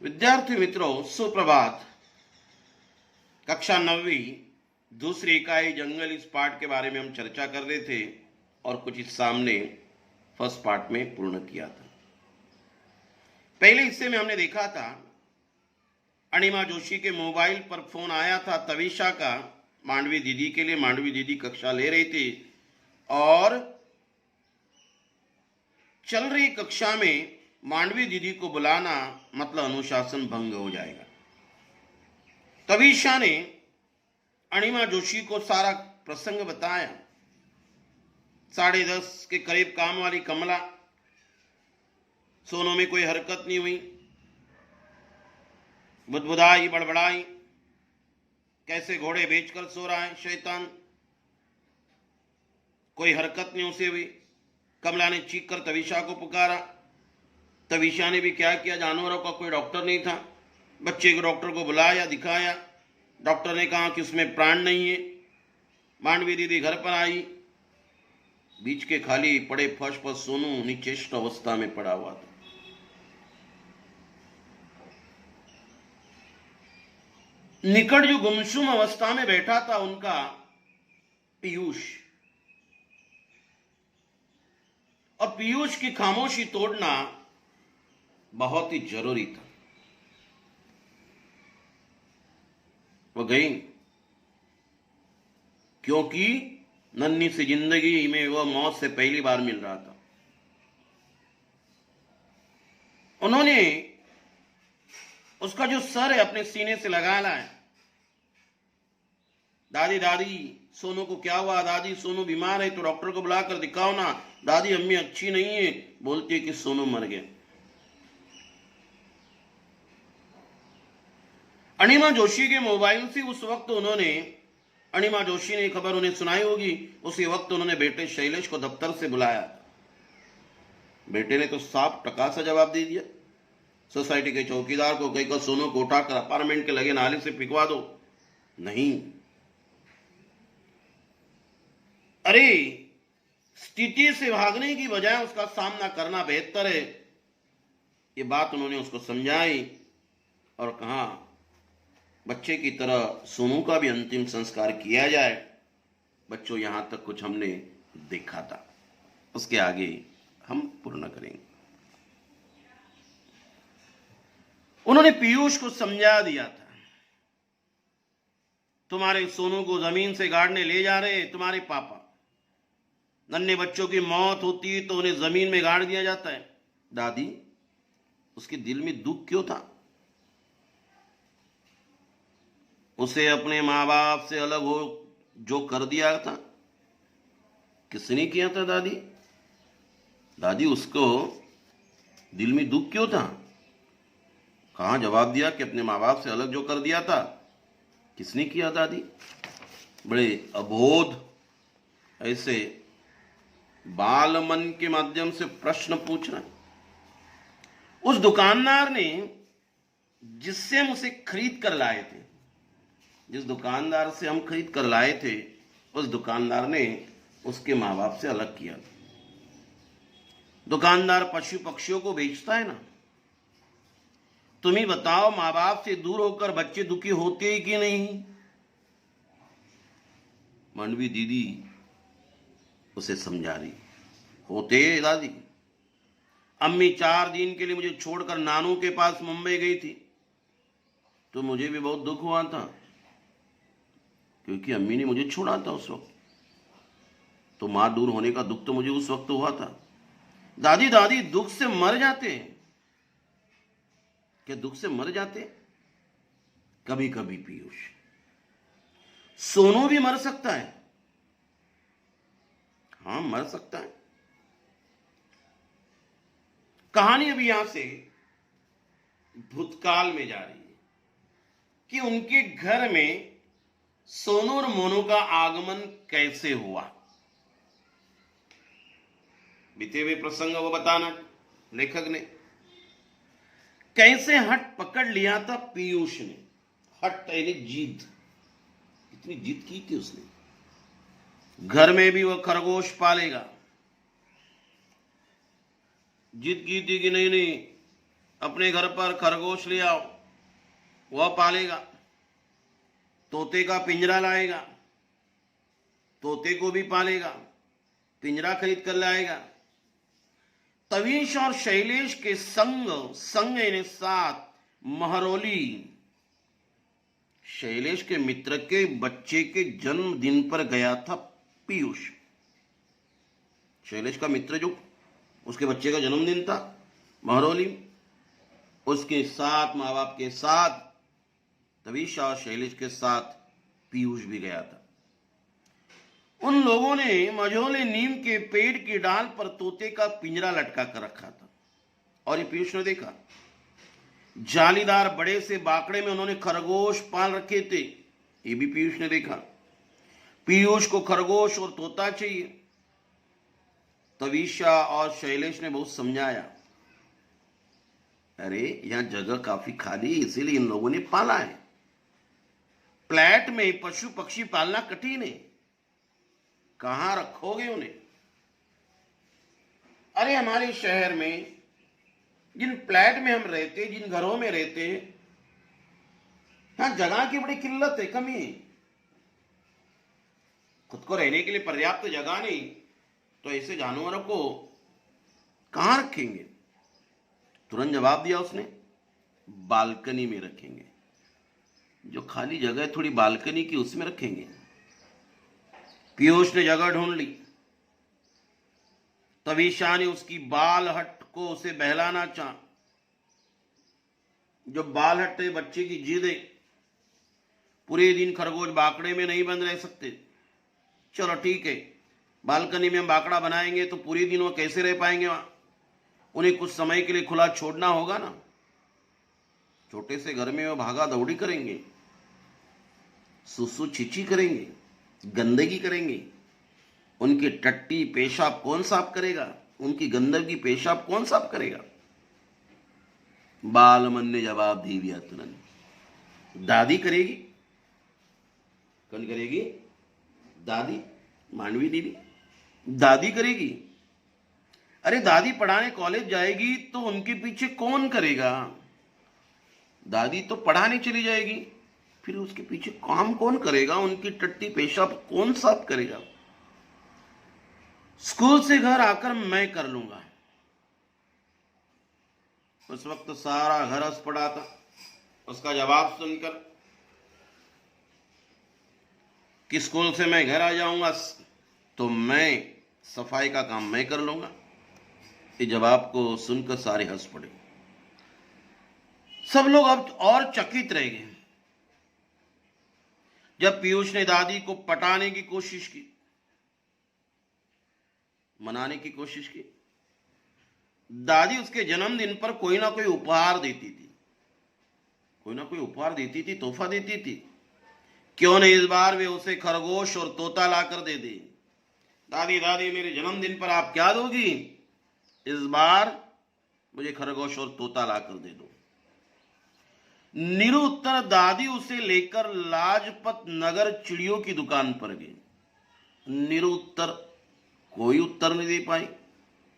विद्यार्थी मित्रों, सुप्रभात। कक्षा 9वीं दूसरी इकाई जंगल इस पाठ के बारे में हम चर्चा कर रहे थे और कुछ इस सामने फर्स्ट पार्ट में पूर्ण किया था। पहले हिस्से में हमने देखा था अनिमा जोशी के मोबाइल पर फोन आया था तविशा का मांडवी दीदी के लिए। मांडवी दीदी कक्षा ले रही थी और चल रही कक्षा में मांडवी दीदी को बुलाना मतलब अनुशासन भंग हो जाएगा। तविशा ने अनिमा जोशी को सारा प्रसंग बताया। 10:30 के करीब काम वाली कमला, सोनू में कोई हरकत नहीं हुई, बुदबुदाई बड़बड़ाई, कैसे घोड़े बेचकर सो रहा है शैतान, कोई हरकत नहीं उसे हुई। कमला ने चीख कर तविशा को पुकारा। तविशा ने भी क्या किया, जानवरों का कोई डॉक्टर नहीं था, बच्चे को डॉक्टर को बुलाया, दिखाया। डॉक्टर ने कहा कि उसमें प्राण नहीं है। मांडवी दीदी घर पर आई। बीच के खाली पड़े फर्श पर सोनू निचेष्ट अवस्था में पड़ा हुआ था। निकट जो गुमसुम अवस्था में बैठा था उनका पीयूष, और पीयूष की खामोशी तोड़ना बहुत ही जरूरी था। वो गई क्योंकि नन्ही सी जिंदगी में वह मौत से पहली बार मिल रहा था। उन्होंने उसका जो सर है अपने सीने से लगा लाया। दादी दादी सोनू को क्या हुआ, दादी सोनू बीमार है तो डॉक्टर को बुलाकर दिखाओ ना, दादी अम्मी अच्छी नहीं है, बोलती है कि सोनू मर गया। अनिमा जोशी के मोबाइल से उस वक्त उन्होंने, अनिमा जोशी ने खबर उन्हें सुनाई होगी, उसी वक्त उन्होंने बेटे शैलेश को दफ्तर से बुलाया। बेटे ने तो साफ टका सा जवाब दे दिया। सोसाइटी के चौकीदार को कहकर सोनू को उठाकर अपार्टमेंट के लगे नाले से फेंकवा दो। नहीं, अरे स्थिति से भागने की बजाय उसका सामना करना बेहतर है। ये बात उन्होंने उसको समझाई और कहा बच्चे की तरह सोनू का भी अंतिम संस्कार किया जाए। बच्चों, यहां तक कुछ हमने देखा था, उसके आगे हम पूर्ण करेंगे। उन्होंने पीयूष को समझा दिया था, तुम्हारे सोनू को जमीन से गाड़ने ले जा रहे तुम्हारे पापा। नन्हे बच्चों की मौत होती है तो उन्हें जमीन में गाड़ दिया जाता है। दादी, उसके दिल में दुख क्यों था? उसे अपने मां बाप से अलग हो जो कर दिया था, किसने किया था दादी? दादी, उसको दिल में दुख क्यों था? कहां जवाब दिया कि अपने मां बाप से अलग जो कर दिया था, किसने किया दादी? बड़े अबोध ऐसे बाल मन के माध्यम से प्रश्न पूछना। उस दुकानदार ने जिससे हम उसे खरीद कर लाए थे, जिस दुकानदार से हम खरीद कर लाए थे, उस दुकानदार ने उसके मां बाप से अलग किया। दुकानदार पशु पक्षियों को बेचता है ना। तुम ही बताओ, मां बाप से दूर होकर बच्चे दुखी होते ही कि नहीं? मांडवी दीदी उसे समझा रही, होते दादी। अम्मी 4 दिन के लिए मुझे छोड़कर नानू के पास मुंबई गई थी तो मुझे भी बहुत दुख हुआ था, क्योंकि अम्मी ने मुझे छोड़ा था उस वक्त। तो मां दूर होने का दुख तो मुझे उस वक्त हुआ था। दादी दादी, दुख से मर जाते? क्या दुख से मर जाते? कभी कभी पीयूष, सोनू भी मर सकता है। हाँ, मर सकता है। कहानी अभी यहां से भूतकाल में जा रही है कि उनके घर में सोनू और मोनू का आगमन कैसे हुआ। बीते हुए प्रसंग वो बताना लेखक ने। कैसे हट पकड़ लिया था पीयूष ने। हट यानी जीत, कितनी जीत की थी उसने। घर में भी वह खरगोश पालेगा। जीत की थी कि नहीं, अपने घर पर खरगोश ले आओ, वह पालेगा। तोते का पिंजरा लाएगा, तोते को भी पालेगा, पिंजरा खरीद कर लाएगा। तवीश और शैलेश के संग यानी साथ महरौली, शैलेश के मित्र के बच्चे के जन्मदिन पर गया था पीयूष। शैलेश का मित्र जो उसके बच्चे का जन्मदिन था महरौली, उसके साथ माँ बाप के साथ तवीशा और शैलेश के साथ पीयूष भी गया था। उन लोगों ने मझोले नीम के पेड़ की डाल पर तोते का पिंजरा लटका कर रखा था और ये पीयूष ने देखा। जालीदार बड़े से बाकड़े में उन्होंने खरगोश पाल रखे थे, ये भी पीयूष ने देखा। पीयूष को खरगोश और तोता चाहिए। तवीशा और शैलेश ने बहुत समझाया, अरे यहां जगह काफी खाली है, इसीलिए इन लोगों ने पाला है। फ्लैट में पशु पक्षी पालना कठिन है, कहां रखोगे उन्हें? अरे हमारे शहर में जिन फ्लैट में हम रहते, जिन घरों में रहते हैं, यहां जगह की बड़ी किल्लत है, कमी है। खुद को रहने के लिए पर्याप्त जगह नहीं, तो ऐसे जानवरों को कहां रखेंगे? तुरंत जवाब दिया उसने, बालकनी में रखेंगे। जो खाली जगह है थोड़ी बालकनी की, उसमें रखेंगे। पीयूष ने जगह ढूंढ ली। तवीशा ने उसकी बाल हट को उसे बहलाना चाहा। जो बाल हट्टे बच्चे की जिद है, पूरे दिन खरगोश बाकड़े में नहीं बंद रह सकते। चलो ठीक है, बालकनी में हम बाकड़ा बनाएंगे तो पूरे दिन वो कैसे रह पाएंगे वहां? उन्हें कुछ समय के लिए खुला छोड़ना होगा ना। छोटे से घर में वो भागा दौड़ी करेंगे, सुसु छिची करेंगे, गंदगी करेंगे। उनकी टट्टी पेशाब कौन साफ करेगा? उनकी गंदगी पेशाब कौन साफ करेगा? बालमन ने जवाब दे दिया तुरंत, दादी करेगी। कौन करेगी? दादी, मांडवी दीदी, दादी करेगी। अरे दादी पढ़ाने कॉलेज जाएगी तो उनके पीछे कौन करेगा? दादी तो पढ़ाने चली जाएगी, फिर उसके पीछे काम कौन करेगा? उनकी टट्टी पेशाब कौन साफ करेगा? स्कूल से घर आकर मैं कर लूंगा। उस वक्त सारा घर हंस पड़ा था उसका जवाब सुनकर कि स्कूल से मैं घर आ जाऊंगा तो मैं सफाई का काम मैं कर लूंगा। इस जवाब को सुनकर सारे हंस पड़े। सब लोग अब और चकित रह गए जब पीयूष ने दादी को पटाने की कोशिश की, मनाने की कोशिश की। दादी उसके जन्मदिन पर कोई ना कोई उपहार देती थी, कोई ना कोई उपहार देती थी, तोहफा देती थी। क्यों नहीं इस बार वे उसे खरगोश और तोता लाकर दे दी? दादी दादी मेरे जन्मदिन पर आप क्या दोगी? इस बार मुझे खरगोश और तोता लाकर दे दो। निरुत्तर दादी उसे लेकर लाजपत नगर चिड़ियों की दुकान पर गई। निरुत्तर कोई उत्तर नहीं दे पाई।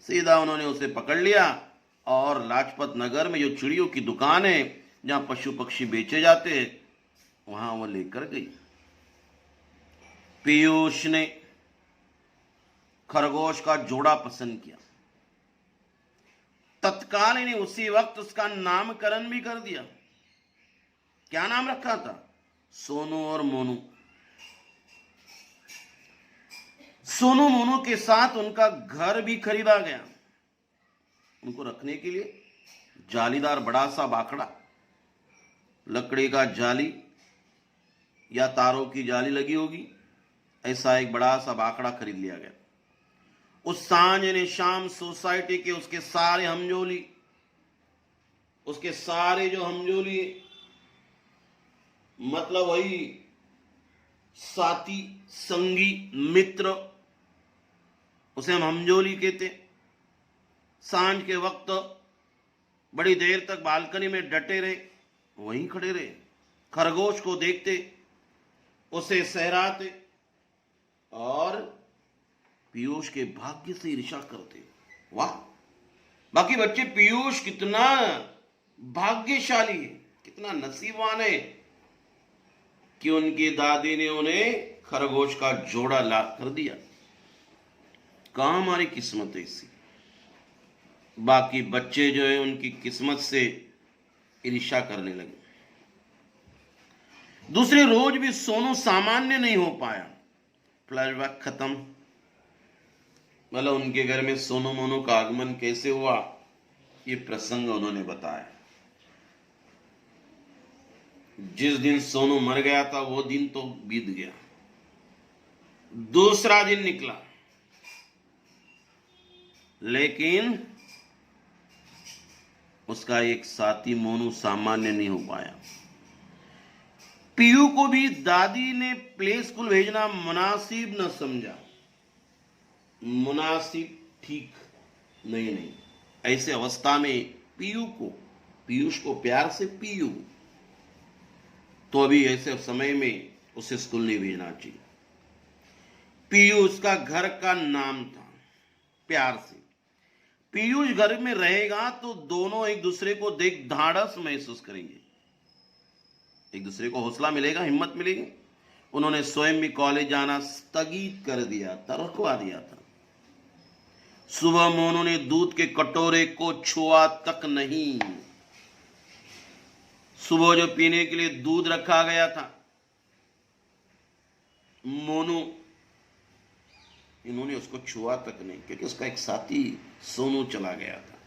सीधा उन्होंने उसे पकड़ लिया और लाजपत नगर में जो चिड़ियों की दुकान है जहां पशु पक्षी बेचे जाते हैं वहां वो लेकर गई। पीयूष ने खरगोश का जोड़ा पसंद किया। तत्काल इन्हें उसी वक्त उसका नामकरण भी कर दिया। क्या नाम रखा था? सोनू और मोनू। सोनू मोनू के साथ उनका घर भी खरीदा गया। उनको रखने के लिए जालीदार बड़ा सा बाकड़ा, लकड़ी का जाली या तारों की जाली लगी होगी, ऐसा एक बड़ा सा बाकड़ा खरीद लिया गया। उस सांझ ने शाम सोसाइटी के उसके सारे हमजोली, उसके सारे जो हमजोली मतलब वही साथी, संगी, मित्र, उसे हम हमजोली कहते। सांझ के वक्त बड़ी देर तक बालकनी में डटे रहे, वहीं खड़े रहे, खरगोश को देखते, उसे सहराते और पीयूष के भाग्य से ईर्ष्या करते। वाह, बाकी बच्चे पीयूष कितना भाग्यशाली है, कितना नसीबवान है कि उनकी दादी ने उन्हें खरगोश का जोड़ा ला कर दिया। कहां हमारी किस्मत है इसी। बाकी बच्चे जो है उनकी किस्मत से ईर्ष्या करने लगे। दूसरे रोज भी सोनू सामान्य नहीं हो पाया। फ्लैशबैक खत्म। मतलब उनके घर में सोनू मोनू का आगमन कैसे हुआ, ये प्रसंग उन्होंने बताया। जिस दिन सोनू मर गया था वो दिन तो बीत गया। दूसरा दिन निकला, लेकिन उसका एक साथी मोनू सामान्य नहीं हो पाया। पीयू को भी दादी ने प्ले स्कूल भेजना मुनासिब न समझा। मुनासिब ठीक नहीं, ऐसे अवस्था में पीयूष को प्यार से पीयू, तो अभी ऐसे समय में उसे स्कूल नहीं भेजना चाहिए। पीयू उसका घर का नाम था, प्यार से। पीयूष घर में रहेगा तो दोनों एक दूसरे को देख ढाढ़स महसूस करेंगे, एक दूसरे को हौसला मिलेगा, हिम्मत मिलेगी। उन्होंने स्वयं भी कॉलेज जाना स्थगित कर दिया था, रुकवा दिया था। सुबह मोनू ने दूध के कटोरे को छुआ तक नहीं। सुबह जो पीने के लिए दूध रखा गया था, मोनू इन्होंने उसको छुआ तक नहीं, क्योंकि उसका एक साथी सोनू चला गया था।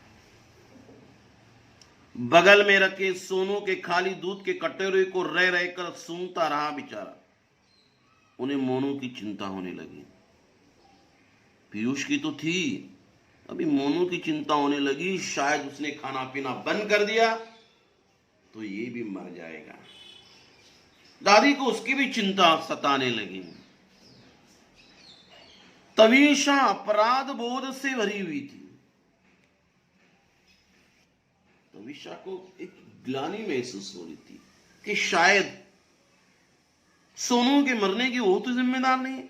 बगल में रखे सोनू के खाली दूध के कटोरे को रह रहकर सूंघता रहा बेचारा। उन्हें मोनू की चिंता होने लगी। पीयूष की तो थी, अभी मोनू की चिंता होने लगी। शायद उसने खाना पीना बंद कर दिया तो ये भी मर जाएगा। दादी को उसकी भी चिंता सताने लगी। तवीशा अपराध बोध से भरी हुई थी। तवीशा को एक ग्लानि महसूस हो रही थी कि शायद सोनू के मरने की वो तो जिम्मेदार नहीं है।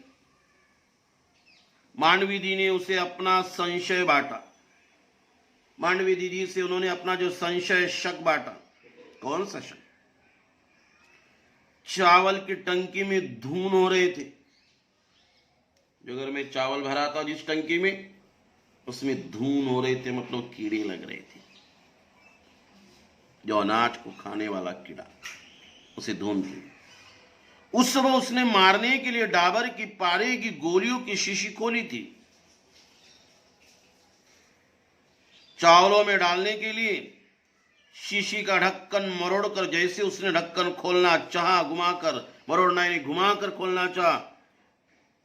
मांडवी दी ने उसे अपना संशय बांटा। मांडवी दीदी से उन्होंने अपना जो संशय, शक बांटा। कौन सा शक? चावल की टंकी में धून हो रहे थे। जो घर में चावल भरा था जिस टंकी में, उसमें धून हो रहे थे, मतलब कीड़े लग रहे थे। जो अनाज को खाने वाला कीड़ा, उसे धून थी। उस समय उसने मारने के लिए डाबर की पारे की गोलियों की शीशी खोली थी। चावलों में डालने के लिए शीशी का ढक्कन मरोड़कर, जैसे उसने ढक्कन खोलना चाहा, घुमाकर खोलना चाहा,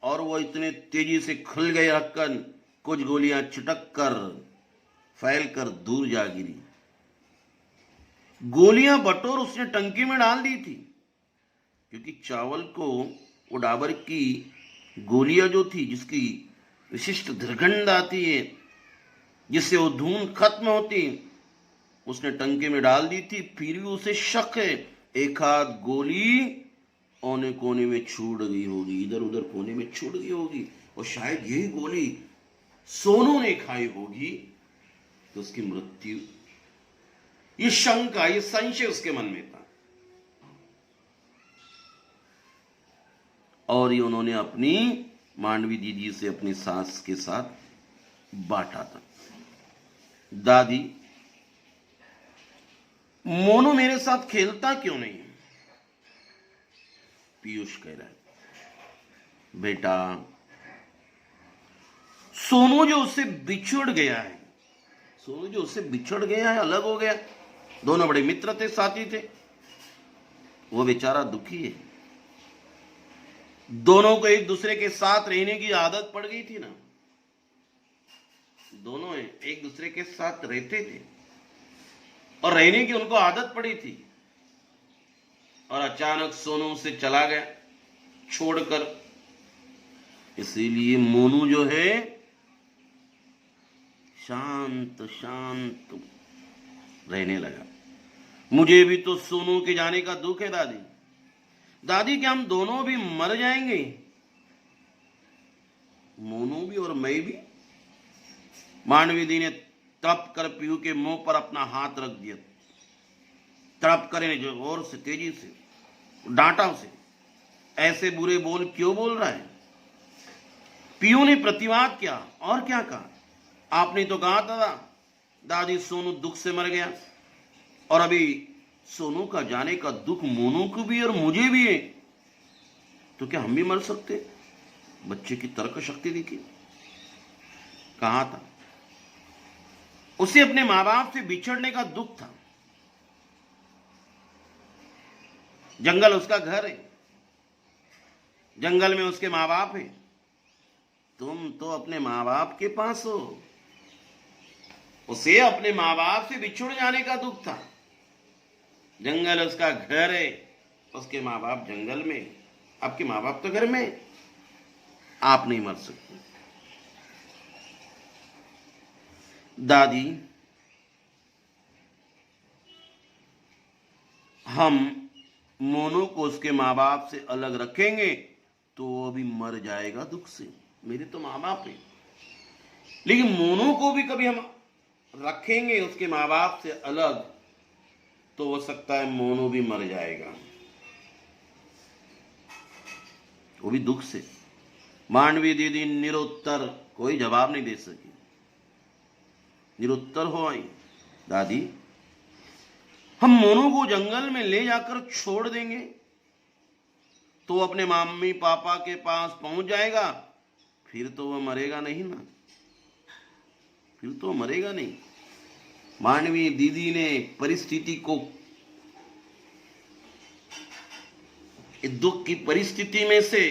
और वो इतने तेजी से खुल गए ढक्कन, कुछ गोलियां छिटक कर फैल कर दूर जा गिरी। गोलियां बटोर उसने टंकी में डाल दी थी, क्योंकि चावल को वो डाबर की गोलियां जो थी, जिसकी विशिष्ट दुर्गंध आती है, जिससे वो धून खत्म होती, उसने टंकी में डाल दी थी। फिर भी उसे शक है, एक आध गोली औने कोने में छूट गई होगी, इधर उधर कोने में छूट गई होगी, और शायद यही गोली सोनू ने खाई होगी तो उसकी मृत्यु। ये शंका, ये संशय उसके मन में था। और ये उन्होंने अपनी मांडवी दीदी से अपनी सास के साथ बांटा था। दादी, मोनू मेरे साथ खेलता क्यों नहीं? पीयूष कह रहा है, बेटा सोनू जो उससे बिछड़ गया है, अलग हो गया। दोनों बड़े मित्र थे, साथी थे, वो बेचारा दुखी है। दोनों को एक दूसरे के साथ रहने की आदत पड़ गई थी ना, दोनों एक दूसरे के साथ रहते थे और रहने की उनको आदत पड़ी थी, और अचानक सोनू से चला गया छोड़कर। इसीलिए मोनू जो है शांत शांत रहने लगा। मुझे भी तो सोनू के जाने का दुख है दादी। दादी, क्या हम दोनों भी मर जाएंगे? मोनू भी और मैं भी? मांडवी दी ने तप कर पीयू के मुंह पर अपना हाथ रख दिया। तड़प कर जोर से तेजी से डांटा उसे, ऐसे बुरे बोल क्यों बोल रहा है? पीयू ने प्रतिवाद किया और क्या कहा, आपने तो कहा था दादी सोनू दुख से मर गया, और अभी सोनू का जाने का दुख मोनू को भी और मुझे भी है, तो क्या हम भी मर सकते? बच्चे की तर्क शक्ति देखी। कहा था उसे अपने मां बाप से बिछड़ने का दुख था। जंगल उसका घर है, जंगल में उसके मां बाप हैं। तुम तो अपने मां बाप के पास हो। उसे अपने मां बाप से बिछुड़ जाने का दुख था। जंगल उसका घर है, उसके मां बाप जंगल में, आपके मां बाप तो घर में। आप नहीं मर सकते। दादी, हम मोनू को उसके मां बाप से अलग रखेंगे तो वो भी मर जाएगा दुख से। मेरे तो मां बाप हैं, लेकिन मोनू को भी कभी हम रखेंगे उसके मां बाप से अलग तो हो सकता है मोनू भी मर जाएगा, वो भी दुख से। मांडवी दीदी निरुत्तर, कोई जवाब नहीं दे सकी, निरुत्तर हो आई। दादी, हम मोनू को जंगल में ले जाकर छोड़ देंगे तो वो अपने मम्मी पापा के पास पहुंच जाएगा, फिर तो वह मरेगा नहीं ना, फिर तो मरेगा नहीं। मांडवी दीदी ने परिस्थिति को, दुख की परिस्थिति में से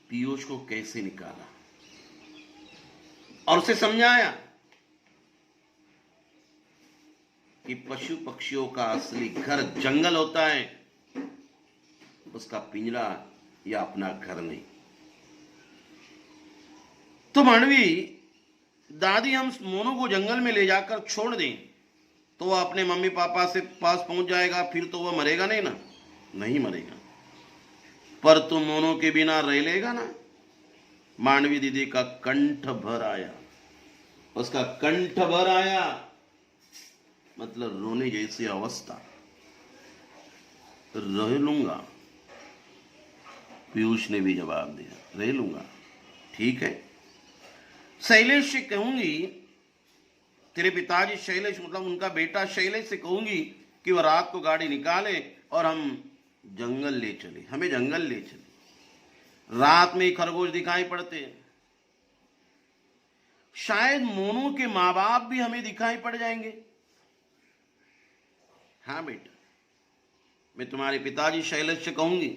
पीयूष को कैसे निकाला और उसे समझाया कि पशु पक्षियों का असली घर जंगल होता है, उसका पिंजरा या अपना घर नहीं। तो मांडवी दादी, हम मोनू को जंगल में ले जाकर छोड़ दें तो वह अपने मम्मी पापा से पास पहुंच जाएगा, फिर तो वह मरेगा नहीं ना? नहीं मरेगा, पर तुम मोनू के बिना रह लेगा ना? मांडवी दीदी का कंठ भर आया, उसका कंठ भर आया, मतलब रोने जैसी अवस्था। रह लूंगा, पीयूष ने भी जवाब दिया, रह लूंगा, ठीक है। शैलेश से कहूंगी, तेरे पिताजी शैलेश, मतलब उनका बेटा शैलेश से कहूंगी कि वह रात को गाड़ी निकाले और हम जंगल ले चले, हमें जंगल ले चले। रात में ही खरगोश दिखाई पड़ते हैं, शायद मोनू के मां बाप भी हमें दिखाई पड़ जाएंगे। हाँ बेटा, मैं तुम्हारे पिताजी शैलेश से कहूंगी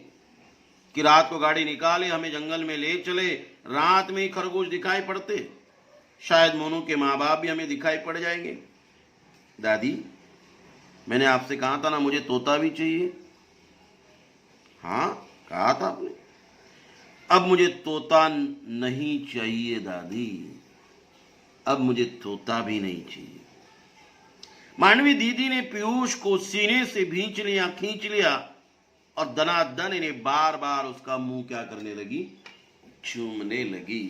कि रात को गाड़ी निकाले, हमें जंगल में ले चले। रात में ही खरगोश दिखाई पड़ते, शायद मोनू के मां बाप भी हमें दिखाई पड़ जाएंगे। दादी, मैंने आपसे कहा था ना मुझे तोता भी चाहिए। हाँ, कहा था आपने। अब मुझे तोता नहीं चाहिए दादी, अब मुझे तोता भी नहीं चाहिए। मांडवी दीदी ने पीयूष को सीने से खींच लिया और दनादन ने बार बार उसका मुंह क्या करने लगी, चूमने लगी।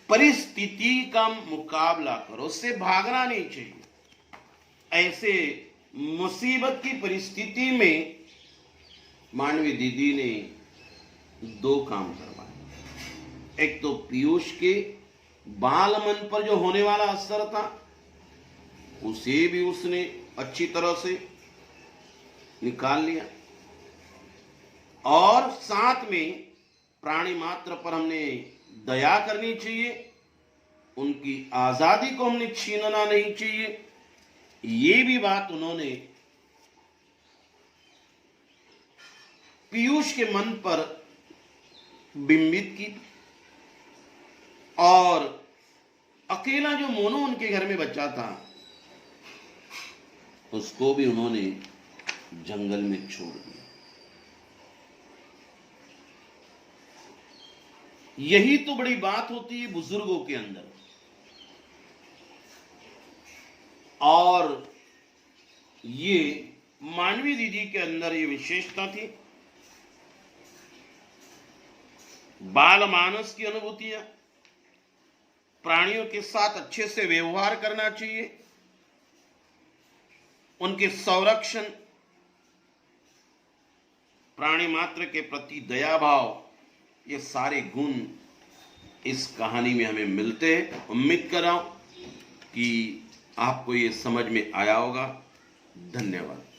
परिस्थिति का मुकाबला करो, उससे भागना नहीं चाहिए। ऐसे मुसीबत की परिस्थिति में मांडवी दीदी ने दो काम करवाए। एक तो पीयूष के बाल मन पर जो होने वाला असर था उसे भी उसने अच्छी तरह से निकाल लिया, और साथ में प्राणी मात्र पर हमने दया करनी चाहिए, उनकी आजादी को हमने छीनना नहीं चाहिए। ये भी बात उन्होंने पीयूष के मन पर बिंबित की, और अकेला जो मोनू उनके घर में बच्चा था उसको भी उन्होंने जंगल में छोड़ दिया। यही तो बड़ी बात होती है बुजुर्गों के अंदर, और ये मांडवी दीदी के अंदर ये विशेषता थी। बाल मानस की अनुभूतियां, प्राणियों के साथ अच्छे से व्यवहार करना चाहिए, उनके संरक्षण, प्राणी मात्र के प्रति दया भाव, ये सारे गुण इस कहानी में हमें मिलते हैं। उम्मीद कर रहा हूं कि आपको ये समझ में आया होगा। धन्यवाद।